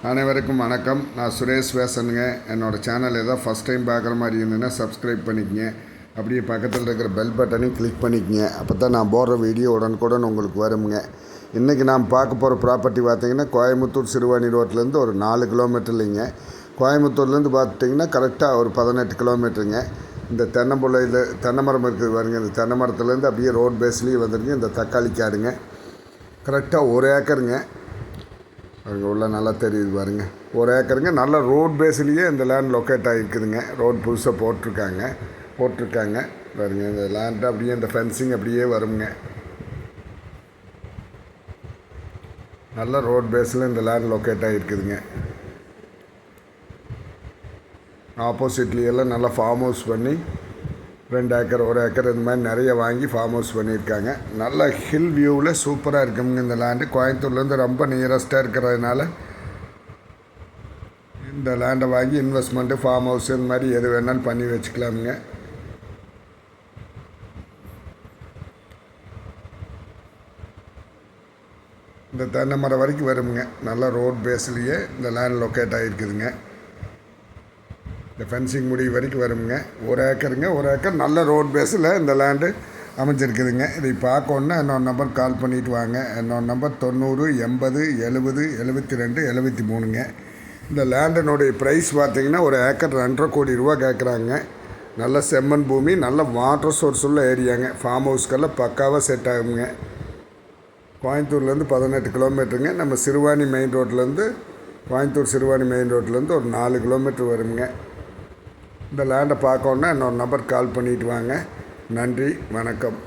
அனைவருக்கும் வணக்கம். நான் சுரேஷ் பேசுகிறேங்க. என்னோடய சேனல் ஏதோ ஃபஸ்ட் டைம் பார்க்குற மாதிரி இருந்ததுன்னா சப்ஸ்கிரைப் பண்ணிக்கங்க. அப்படியே பக்கத்தில் இருக்கிற பெல் பட்டனையும் கிளிக் பண்ணிக்கங்க. அப்போ தான் நான் போடுற வீடியோ உடனுக்குடன் உங்களுக்கு வருங்க. இன்றைக்கி நான் பார்க்க போகிற ப்ராப்பர்ட்டி பார்த்திங்கன்னா கோயம்புத்தூர் சிறுவாணி ரோட்லேருந்து ஒரு 4 கிலோமீட்டர்லைங்க. கோயம்புத்தூர்லேருந்து பார்த்துட்டிங்கன்னா கரெக்டாக ஒரு 18 கிலோமீட்டருங்க. இந்த தென்னை மரம் இருக்குது பாருங்கள். இந்த தென்னை மரத்துலேருந்து அப்படியே ரோட் பேஸ்லேயே வந்துடுங்க. இந்த தக்காளி காடுங்க கரெக்டாக 1 ஏக்கருங்க. அங்கே உள்ள நல்லா தெரியுது பாருங்கள். 1 ஏக்கருங்க. நல்ல ரோட் பேஸ்லேயே இந்த லேண்ட் லொக்கேட் ஆகிருக்குதுங்க. ரோட் புதுசாக போட்டிருக்காங்க பாருங்க. இந்த லேண்ட் அப்படியே இந்த ஃபென்சிங் அப்படியே வருங்க. நல்ல ரோட் பேஸில் இந்த லேண்ட் லொக்கேட் ஆகிருக்குதுங்க. ஆப்போசிட்லேயெல்லாம் நல்லா ஃபார்ம் ஹவுஸ் பண்ணி 2 ஏக்கர் 1 ஏக்கர் இந்த மாதிரி நிறைய வாங்கி ஃபார்ம் ஹவுஸ் பண்ணியிருக்காங்க. நல்ல ஹில் வியூவில் சூப்பராக இருக்குங்க இந்த லேண்டு. கோயம்புத்தூர்லேருந்து ரொம்ப நியரஸ்ட்டாக இருக்கிறதுனால இந்த லேண்டை வாங்கி இன்வெஸ்ட்மெண்ட்டு ஃபார்ம் ஹவுஸ் இந்த மாதிரி எது வேணாலும் பண்ணி வச்சுக்கலாமுங்க. இந்த தென்னை மரம் வரைக்கும் வருங்க. நல்ல ரோட் பேஸ்லேயே இந்த லேண்ட் லொக்கேட் ஆகிருக்குதுங்க. இந்த ஃபென்சிங் முடிவு வரைக்கும் வருங்க. 1 ஏக்கருங்க. 1 ஏக்கர் நல்ல ரோட் பேஸில் இந்த லேண்டு அமைஞ்சிருக்குதுங்க. இதை பார்க்கணுன்னா என்னோட நம்பர் கால் பண்ணிவிட்டு வாங்க. என்னோட நம்பர் 90 80 70 72 73ங்க. இந்த லேண்டினுடைய ப்ரைஸ் பார்த்திங்கன்னா 1 ஏக்கர் 2.5 கோடி ரூபா கேட்குறாங்க. நல்ல செம்மண் பூமி, நல்ல வாட்டர் சோர்ஸ் உள்ள ஏரியாங்க. ஃபார்ம் ஹவுஸ்க்கெல்லாம் பக்காவாக செட் ஆகுங்க. கோயம்புத்தூர்லேருந்து 18 கிலோமீட்டருங்க. நம்ம சிறுவாணி மெயின் ரோட்லேருந்து கோயம்புத்தூர் சிறுவாணி மெயின் ரோட்லேருந்து ஒரு 4 கிலோமீட்டர் வருங்க. இந்த லேண்டை பார்க்கணுன்னா என்னோட நம்பர் கால் பண்ணிவிட்டு வாங்க. நன்றி, வணக்கம்.